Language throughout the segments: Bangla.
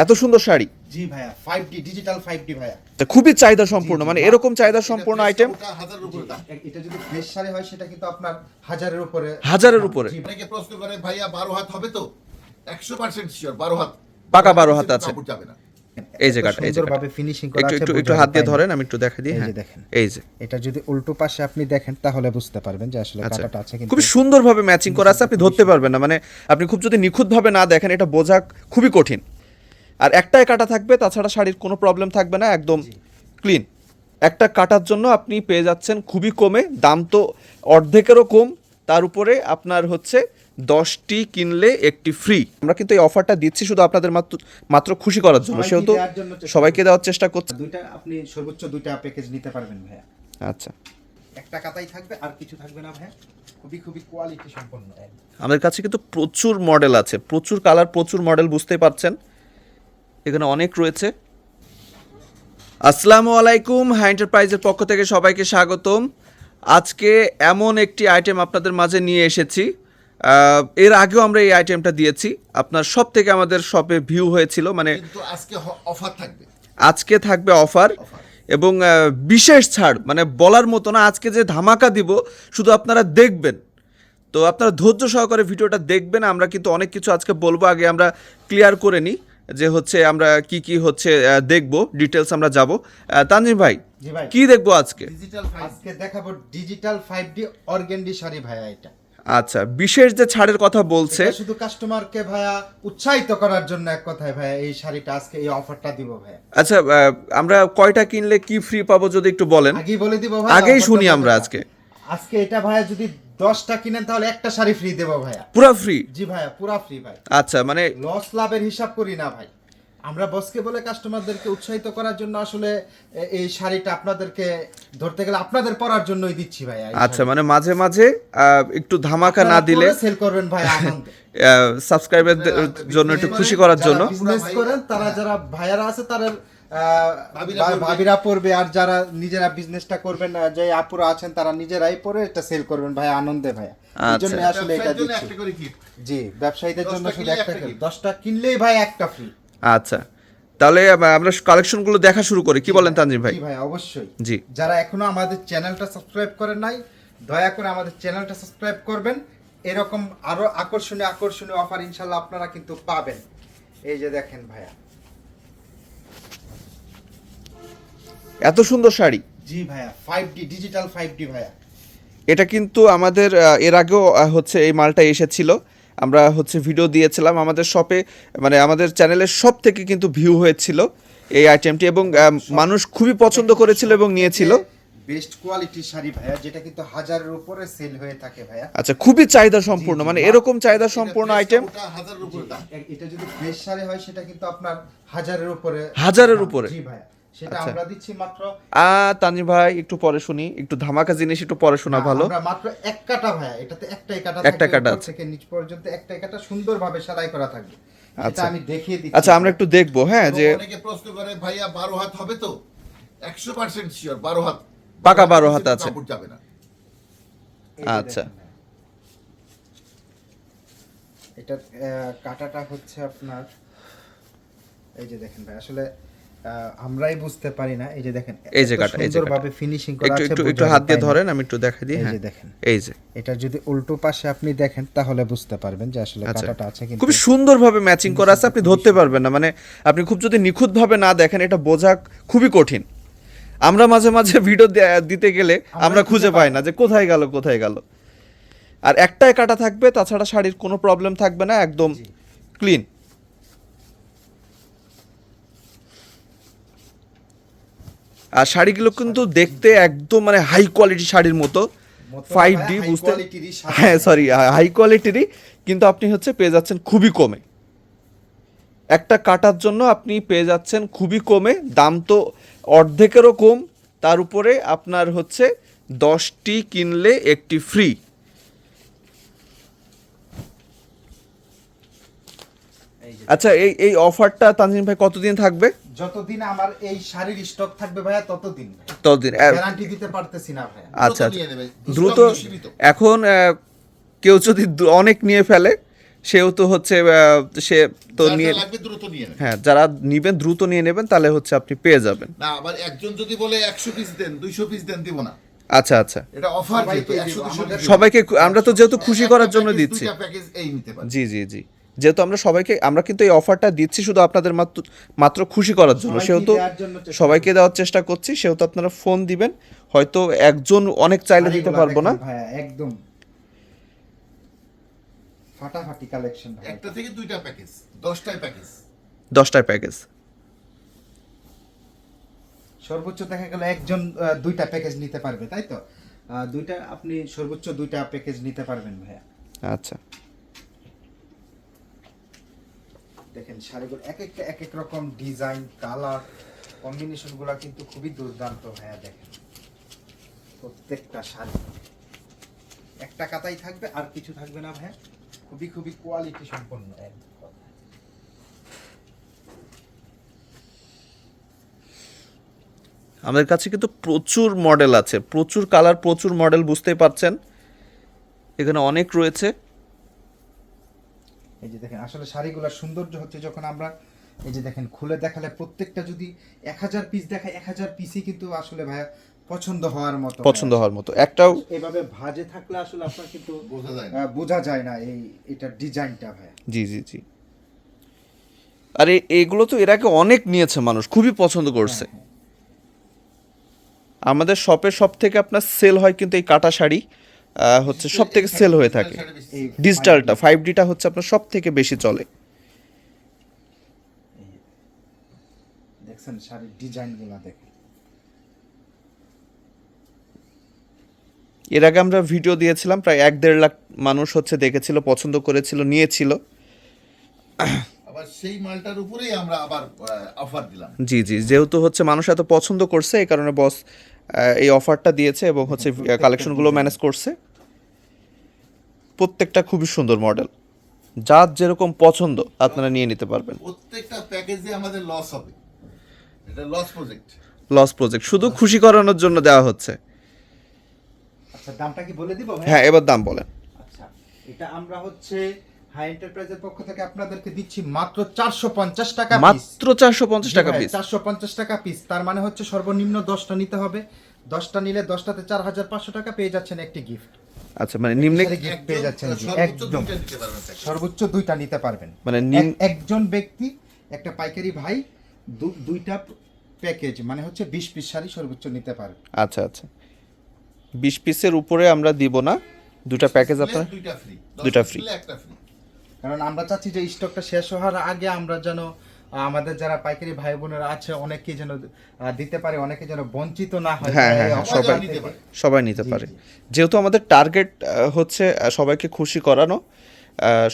এত সুন্দর শাড়ি। জি ভাইয়া 5D ডিজিটাল 5D ভাইয়া। তা খুবই চাহিদা সম্পূর্ণ, মানে এরকম চাহিদা সম্পূর্ণ আইটেম। হাজারের উপরে দাম। এটা যদি ফ্রেশ শাড়ি হয় সেটা কিন্তু আপনার হাজারের উপরে। হাজারের উপরে। অনেকে প্রশ্ন করে ভাইয়া 12 হাত হবে তো? 100% শিওর 12 হাত। পাকা 12 হাত আছে। কাপড় যাবে না। এই যে কাটা, এই যে সুন্দরভাবে ফিনিশিং করা আছে। একটু হাত দিয়ে ধরেন, আমি একটু দেখাই দিই। এই হ্যাঁ যে দেখেন, এই যে এটা যদি উল্টো পাশে আপনি দেখেন তাহলে বুঝতে পারবেন যে আসলে আচ্ছা, কাটাটা আছে কিন্তু খুবই সুন্দরভাবে ম্যাচিং করা আছে, আপনি ধরতে পারবেন না, মানে আপনি খুব যদি নিখুঁতভাবে না দেখেন এটা বোঝা খুবই কঠিন। আর একটাই কাটা থাকবে, তাছাড়া শাড়ির কোনো প্রবলেম থাকবে না, একদম ক্লিন। একটা কাটার জন্য আপনি পেয়ে যাচ্ছেন খুবই কমে, দাম তো অর্ধেকেরও কম, তার উপরে আপনার হচ্ছে 10টি কিনলে একটি ফ্রি। আমরা কিন্তু এই অফারটা দিচ্ছি শুধু আপনাদের মাত্র খুশি করার জন্য, সেহেতু সবাইকে দেওয়ার চেষ্টা করছি। দুইটা আপনি সর্বোচ্চ দুইটা প্যাকেজ নিতে পারবেন ভাইয়া। আচ্ছা, একটা কাটাই থাকবে আর কিছু থাকবে না ভাইয়া, খুবই খুবই কোয়ালিটি সম্পন্ন। আমাদের কাছে কিন্তু প্রচুর মডেল আছে, প্রচুর কালার, প্রচুর মডেল, বুঝতেই পারছেন এখানে অনেক রয়েছে। আসসালামু আলাইকুম, হাই এন্টারপ্রাইজের পক্ষ থেকে সবাইকে স্বাগতম। আজকে এমন একটি আইটেম আপনাদের মাঝে নিয়ে এসেছি, এর আগেও আমরা এই আইটেমটা দিয়েছি, আপনার সব থেকে আমাদের শপে ভিউ হয়েছিল, মানে কিন্তু আজকে অফার থাকবে। আজকে থাকবে অফার এবং বিশেষ ছাড়, মানে বলার মতো না। আজকে যে ধামাকা দিব শুধু আপনারা দেখবেন, তো আপনারা ধৈর্য সহকারে ভিডিওটা দেখবেন। আমরা কিন্তু অনেক কিছু আজকে বলবো, আগে আমরা ক্লিয়ার করে নিই যে হচ্ছে আমরা কি কি হচ্ছে দেখবো, ডিটেলস আমরা যাব। তানজিম ভাই, জি ভাই, কি দেখবো আজকে? ডিজিটাল আজকে দেখাবো ডিজিটাল 5D অর্গানডি শাড়ি ভাইয়া। এটা আচ্ছা, বিশেষ যে ছাড়ের কথা বলছে, এটা শুধু কাস্টমারকে ভাইয়া উৎসাহিত করার জন্য এক কথায় ভাইয়া এই শাড়িটা আজকে এই অফারটা দিব ভাইয়া। আচ্ছা, আমরা কয়টা কিনলে কি ফ্রি পাবো যদি একটু বলেন। আগেই বলে দিব ভাই, আগেই শুনি আমরা আজকে। আজকে এটা ভাইয়া যদি 10টা কিনেন তাহলে একটা শাড়ি ফ্রি দেব ভাইয়া, পুরো ফ্রি? জি ভাইয়া পুরা ফ্রি ভাই। আচ্ছা, মানে লস লাভের হিসাব করি না ভাই, আমরা বসকে বলে কাস্টমারদেরকে উৎসাহিত করার জন্য আসলে এই শাড়িটা আপনাদেরকে ধরতে গেলে আপনাদের পরার জন্যই দিচ্ছি ভাই। আচ্ছা, মানে মাঝে মাঝে একটু ধামাকা না দিলে সেল করবেন ভাই আনন্দে, সাবস্ক্রাইবারদের জন্য একটু খুশি করার জন্য। বিজনেস করেন তারা, যারা ভাইয়ারা আছে তারা ভাবিরা পড়বে, আর যারা নিজেরা বিজনেসটা করবেন, যে আপুরা আছেন তারা নিজেরাই পরে এটা সেল করবেন ভাই আনন্দে ভাইয়া। এই জন্য আসলে এটা দিচ্ছি। জি, ব্যবসায়ীদের জন্য শুধু একটা, 10টা কিনলেই ভাই একটা ফ্রি। আচ্ছা, তাহলে আমরা কালেকশনগুলো দেখা শুরু করি, কি বলেন তানজিম ভাই? জি ভাই অবশ্যই। জি, যারা এখনো আমাদের চ্যানেলটা সাবস্ক্রাইব করেন নাই, দয়া করে আমাদের চ্যানেলটা সাবস্ক্রাইব করবেন। এরকম আরো আকর্ষণীয় আকর্ষণীয় অফার ইনশাআল্লাহ আপনারা কিন্তু পাবেন। এই যে দেখেন ভাইয়া, এত সুন্দর শাড়ি। জি ভাইয়া 5D ডিজিটাল 5D ভাইয়া। এটা কিন্তু আমাদের এর আগেও হচ্ছে এই মালটা এসেছিল, আমরা হচ্ছে ভিডিও দিয়েছিলাম আমাদের শপে, মানে আমাদের চ্যানেলের সব থেকে কিন্তু ভিউ হয়েছিল এই আইটেমটি, এবং মানুষ খুবই পছন্দ করেছিল এবং নিয়েছিল। বেস্ট কোয়ালিটির শাড়ি ভাইয়া, যেটা কিন্তু হাজারের উপরে সেল হয়ে থাকে ভাইয়া। আচ্ছা, খুবই চাহিদা সম্পূর্ণ, মানে এরকম চাহিদা সম্পূর্ণ আইটেম। হাজারের উপরে দাম। এটা যদি ফ্রেশ শাড়ি হয় সেটা কিন্তু আপনার হাজারের উপরে। হাজারের উপরে? জি ভাইয়া, সেটা আচ্ছা। আমরা দিচ্ছি মাত্র। তানজিম ভাই একটু পরে শুনি, একটু ধামাকা জিনিস একটু পরে শোনা ভালো। আমরা মাত্র এক কাটা ভাইয়া, এটাতে একটাই কাটা, একটা কাটা আছে থেকে নিচ পর্যন্ত একটাই কাটা সুন্দরভাবে সেলাই করা থাকবে। এটা আচ্ছা, আমি দেখিয়ে দিচ্ছি। আচ্ছা আমরা একটু দেখবো। হ্যাঁ, যে অনেকে প্রশ্ন করে ভাইয়া 12 হাত হবে তো? 100% শিওর 12 হাত। পাকা 12 হাত আছে। কাপড় যাবে না। এই যে আচ্ছা, দেখেন ভাইয়া। এটা কাটাটা হচ্ছে আপনার, এই যে দেখেন ভাই, আসলে আমরাই বুঝতে পারি না। এই যে দেখেন, এই যে কাটা, এই যে সুন্দরভাবে ফিনিশিং করা আছে। একটু হাত দিয়ে ধরেন, আমি একটু দেখাই দিই। এই হ্যাঁ যে দেখেন, এই যে এটা যদি উল্টো পাশে আপনি দেখেন তাহলে বুঝতে পারবেন যে আসলে আচ্ছা, কাটাটা আছে কিন্তু খুবই সুন্দরভাবে ম্যাচিং করা আছে, আপনি ধরতে পারবেন না, মানে আপনি খুব যদি নিখুঁতভাবে না দেখেন এটা বোঝা খুবই কঠিন। আমরা মাঝে মাঝে ভিডিও দিতে গেলে আমরা খুঁজে পাই না যে কোথায় গেল কোথায় গেল। আর একটাই কাটা থাকবে, তাছাড়া শাড়ির কোনো প্রবলেম থাকবে না, একদম ক্লিন। আর শাড়িগুলো কিন্তু দেখতে একদম মানে হাই কোয়ালিটি শাড়ির মতো, 5D বুঝতে, হ্যাঁ সরি, হাই কোয়ালিটিরই, কিন্তু আপনি হচ্ছে পেয়ে যাচ্ছেন খুবই কমে। একটা কাটার জন্য আপনি পেয়ে যাচ্ছেন খুবই কমে, দাম তো অর্ধেকেরও কম, তার উপরে আপনার হচ্ছে 10টি কিনলে একটি ফ্রি। আচ্ছা, এই অফারটা তানজিম ভাই কতদিন থাকবে? যতদিন আমার এই শাড়ির স্টক থাকবে ভাইয়া ততদিন গ্যারান্টি দিতে পারতেছি না ভাইয়া। আচ্ছা, নিয়ে নেবে। দ্রুত। সীমিত। এখন কেউ যদি অনেক নিয়ে ফেলে সেও তো হচ্ছে সে তো যার নিয়ে যা লাগবে দ্রুত নিয়ে নেন। হ্যাঁ, যারা নিবেন দ্রুত নিয়ে নেবেন, তাহলে হচ্ছে আপনি পেয়ে যাবেন। না আবার একজন যদি বলে 100 পিস দেন 200 পিস দেন দিব না, আচ্ছা আচ্ছা, এটা অফার সবাইকে যেহেতু দিব, 100 200 সবাইকে আমরা তো যেহেতু খুশি করার জন্য দিচ্ছি। দুইটা প্যাকেজ এই নিতে পারে। জি জি জি, যেহেতু আমরা কিন্তু এই অফারটা দিচ্ছি শুধু আপনাদের মাত্র মাত্র খুশি করার জন্য, সবাইকে সেহেতু দেওয়ার জন্য চেষ্টা সবাইকে দেওয়ার চেষ্টা করছি, সেহেতু আপনারা ফোন দিবেন। হয়তো একজন অনেক চাইলে দিতে শাড়িগুলা পারবো না। দেখেন ভাইয়া, একদম ফাটাফাটি কালেকশন ভাই। একটা থেকে দুইটা প্যাকেজ, 10টায় প্যাকেজ। 10টায় প্যাকেজ। সর্বোচ্চ দেখা গেল একজন দুইটা প্যাকেজ নিতে পারবে, তাই তো? দুইটা আপনি সর্বোচ্চ দুইটা প্যাকেজ নিতে পারবেন ভাইয়া। আচ্ছা, দেখেন শাড়িগুলো এক একটা এক এক রকম ডিজাইন, কালার, কম্বিনেশন গুলা কিন্তু খুবই দুর্দান্ত ভাইয়া। দেখেন প্রত্যেকটা শাড়ি একটা কাতাই থাকবে, আর কিছু থাকবে না ভাইয়া। খুবই খুবই কোয়ালিটি সম্পন্ন একদম। আমাদের কাছে কিন্তু প্রচুর মডেল আছে, প্রচুর কালার, প্রচুর মডেল, বুঝতেই পারছেন এখানে অনেক রয়েছে। এই যে দেখেন আসলে শাড়িগুলোর সৌন্দর্য হচ্ছে যখন আমরা এই যে দেখেন খুলে দেখালে প্রত্যেকটা যদি 1000 পিস দেখায়, 1000 পিসই কিন্তু আসলে ভাইয়া পছন্দ হওয়ার মতো, পছন্দ হওয়ার মতো। একটাও এভাবে ভাজে থাকলে আসলে আপনার কিন্তু বোঝা যায় না। বোঝা যায় না এটার ডিজাইনটা ভাইয়া। জি জি জি, আরে এগুলো তো এর আগে অনেক নিয়েছে মানুষ, খুবই পছন্দ করছে। হ্যাঁ, আমাদের শপের সব থেকে আপনার সেল হয় কিন্তু এই কাটা শাড়ি হচ্ছে সব থেকে সেল হয়ে থাকে। এই ডিজিটালটা 5Dটা হচ্ছে আপনার সব থেকে বেশি চলে। দেখছেন শাড়ির ডিজাইনগুলো দেখেন। এর আগে আমরা ভিডিও দিয়েছিলাম, প্রায় 1-1.5 লাখ মানুষ হচ্ছে দেখেছিল, পছন্দ করেছিল, নিয়েছিল। আবার সেই মালটার উপরেই আমরা আবার অফার দিলাম। জি জি, যেহেতু হচ্ছে মানুষ এত পছন্দ করছে, এই কারণে বস এই অফারটা দিয়েছে এবং হচ্ছে কালেকশনগুলো ম্যানেজ করছে। প্রত্যেকটা খুবই সুন্দর মডেল, যার যেরকম পছন্দ আপনারা নিয়ে নিতে পারবেন। প্রত্যেকটা প্যাকেজে আমাদের লস হবে, এটা লস প্রজেক্ট। লস প্রজেক্ট শুধু খুশি করানোর জন্য দেওয়া হচ্ছে। আচ্ছা দামটা কি বলে দিব ভাই? হ্যাঁ, এবার দাম বলেন। আচ্ছা, এটা আমরা হচ্ছে হাই এন্টারপ্রাইজের পক্ষ থেকে আপনাদেরকে দিচ্ছি মাত্র 450 টাকা পিস। মাত্র 450 টাকা পিস। 450 টাকা পিস, তার মানে হচ্ছে সর্বনিম্ন 10টা নিতে হবে। 10টা নিলে 10টাতে 4500 টাকা পেয়ে যাচ্ছেন একটি গিফট। আচ্ছা, মানে নিম্নে গিফট পেয়ে যাচ্ছেন জি, সর্বোচ্চ একদম দুইটা নিতে পারবেন package। সর্বোচ্চ দুইটা নিতে পারবেন। মানে একজন ব্যক্তি, একটা পাইকারি ভাই দুইটা প্যাকেজ মানে হচ্ছে 20 পিস শাড়ি সর্বোচ্চ নিতে পারবে। আচ্ছা আচ্ছা, 20 পিসের উপরে আমরা দিব না, দুটা প্যাকেজ আপনার দুইটা ফ্রি, দুইটা free। একটা ফ্রি। কারণ আমরা চাচ্ছি যে স্টকটা শেষ হওয়ার আগে আমরা যেন আমাদের যারা পাইকারি ভাই বোনেরা আছে অনেকেই যেন দিতে পারে, অনেকে যেন বঞ্চিত না হয়। হ্যাঁ, হ্যাঁ, এই হ্যাঁ, অফার সবাই থেকে। সবাই নিতে জি, পারে। জি। যেহেতু আমাদের টার্গেট হচ্ছে সবাইকে খুশি করানো,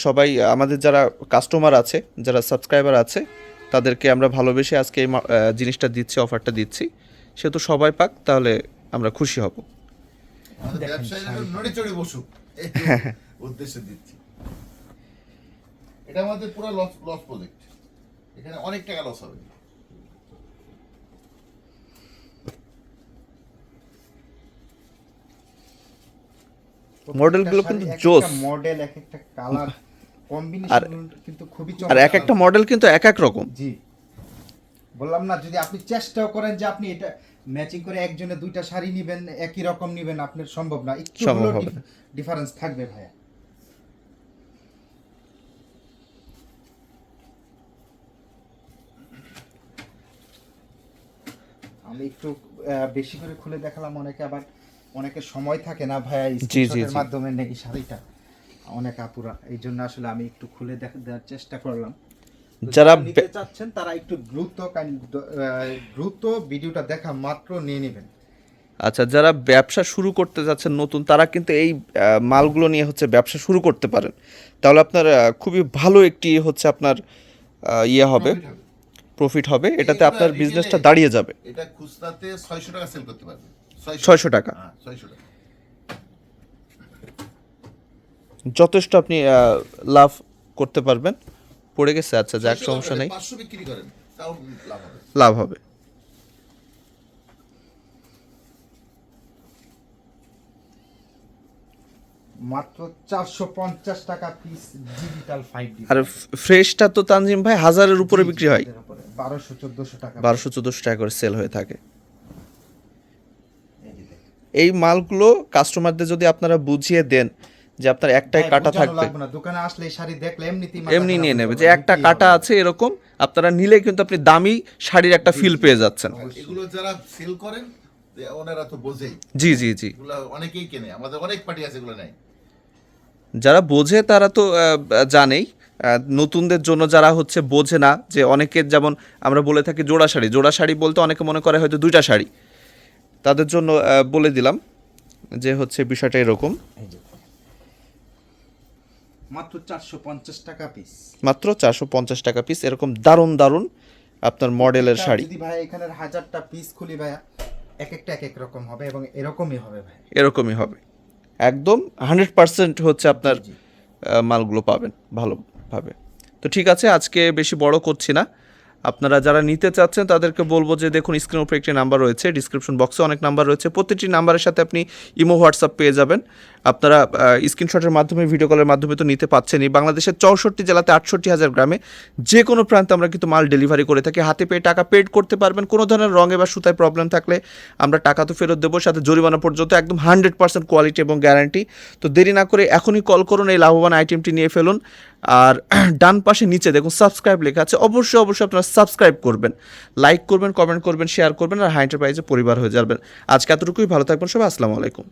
সবাই আমাদের যারা কাস্টমার আছে, যারা সাবস্ক্রাইবার আছে, তাদেরকে আমরা ভালোবেসে আজকে এই জিনিসটা দিচ্ছি, অফারটা দিচ্ছি, সেহেতু সবাই পাক, তাহলে আমরা খুশি হব। আমাদের দেখেন ব্যবসায়ীরা শাড়ি। নড়ে চড়ে বসুক, এই উদ্দেশ্যে দিচ্ছি। এটা আমাদের পুরো লস প্রজেক্ট, এখানে অনেক টাকা লস হবে। মডেলগুলো কিন্তু এক একটা জোস। মডেল, এক একটা কালার কম্বিনেশন কিন্তু খুবই আর এক একটা মডেল কিন্তু এক এক রকম। জি, বললাম না, যদি আপনি চেষ্টাও করেন যে আপনি এটা ম্যাচিং করে একজনে দুইটা শাড়ি নেবেন, একই রকম নেবেন, আপনার সম্ভব না, একটু সম্ভব হলেও হবে না। ডিফারেন্স থাকবে ভাইয়া। আমি একটু বেশি করে খুলে দেখালাম, অনেকে সময় থাকে না ভাইয়া স্ক্রিনশটের জি। মাধ্যমে নেই শাড়িটা, অনেক আপুরা, এই জন্য আসলে আমি একটু খুলে দেওয়ার চেষ্টা করলাম। তো যারা নিতে চাচ্ছেন তারা একটু দ্রুত ভিডিওটা দেখা মাত্র নিয়ে নেবেন। আচ্ছা, যারা ব্যবসা শুরু করতে যাচ্ছেন নতুন, তারা কিন্তু এই মালগুলো নিয়ে হচ্ছে ব্যবসা শুরু করতে পারেন। তাহলে আপনার খুবই ভালো একটি হচ্ছে আপনার ইয়ে হবে, প্রফিট হবে, এটাতে আপনার বিজনেসটা দাঁড়িয়ে যাবে। এটা খুচরাতে 600 টাকা সেল করতে পারবে। 600 টাকা হ্যাঁ, 600 টাকা। যথেষ্ট আপনি লাভ করতে পারবেন। পড়ে গেছে, আচ্ছা যাক, 600 সমস্যা টাকা নেই, 500 বিক্রি করেন, তাও লাভ হবে। লাভ হবে। মাত্র 450 টাকা পিস ডিজিটাল 5D আর ফ্রেশটা তো তানজিম ভাই 1000-এর উপরে বিক্রি হয়, 1200-1400 টাকা 1200-1400 টাকা করে সেল হয়ে থাকে। এই মালগুলো কাস্টমারদের যদি আপনারা বুঝিয়ে দেন যে আপনার একটাই ভাই, কাটা বোঝানো থাকবে, লাগবে না, দোকানে আসলে এই শাড়ি দেখলে এমনিতেই এমনি নিয়ে নেবে যে একটা কাটা আছে এরকম, আপনারা নিলে কিন্তু আপনি দামি শাড়ির একটা ফিল পেয়ে যাচ্ছেন। এগুলো যারা সেল করেন ওনারা তো বোঝেই, জি জি জি, এগুলো অনেকেই কেনে, আমাদের অনেক পার্টি আছে এগুলো নেয়। যারা বোঝে তারা তো জানেই। নতুনদের জন্য যারা হচ্ছে বোঝে না, যে অনেকের যেমন আমরা বলে থাকি জোড়া শাড়ি, জোড়া শাড়ি বলতে অনেকে মনে করে হয়তো দুইটা শাড়ি, তাদের জন্য বলে দিলাম যে হচ্ছে বিষয়টা এরকম। মাত্র 450 টাকা পিস। মাত্র 450 টাকা পিস এরকম দারুণ দারুণ আপনার মডেলের শাড়ি। যদি ভাই এখানের 1000টা পিস খুলি ভাইয়া, এক একটা এক এক রকম হবে এবং এরকমই হবে ভাই। এরকমই হবে, একদম 100% হচ্ছে আপনার জি। মালগুলো পাবেন ভালোভাবে। তো ঠিক আছে, আজকে বেশি বড় করছি না। আপনারা যারা নিতে চাচ্ছেন তাদেরকে বলবো যে দেখুন স্ক্রিনের উপরে একটি নাম্বার রয়েছে, ডিসক্রিপশন বক্সে অনেক নাম্বার রয়েছে, প্রতিটি নাম্বারের সাথে আপনি ইমো হোয়াটসঅ্যাপ পেয়ে যাবেন। আপনারা স্ক্রিনশটের মাধ্যমে ভিডিও কলের মাধ্যমে তো নিতে পাচ্ছেনই। বাংলাদেশের 64 জেলাতে 68,000 গ্রামে যে কোনো প্রান্তে আমরা কিন্তু মাল ডেলিভারি করে থাকি। হাতে পেয়ে টাকা পেড করতে পারবেন। কোনো ধরনের রঙে বা সুতায় প্রবলেম থাকলে আমরা টাকা তো ফেরত দেবো, সাথে জরিমানা পর্যন্ত, একদম 100% কোয়ালিটি এবং গ্যারান্টি। তো দেরি না করে এখনই কল করুন, এই লাভবান আইটেমটি নিয়ে ফেলুন। আর ডান পাশে নিচে দেখুন সাবস্ক্রাইব লেখা আছে, অবশ্যই অবশ্যই আপনারা সাবস্ক্রাইব করবেন, লাইক করবেন, কমেন্ট করবেন, শেয়ার করবেন, আর হাই এন্টারপ্রাইজে পরিবার হয়ে যাবেন। আজকে এতটুকুই, ভালো থাকবেন সবাই, আসসালামু আলাইকুম।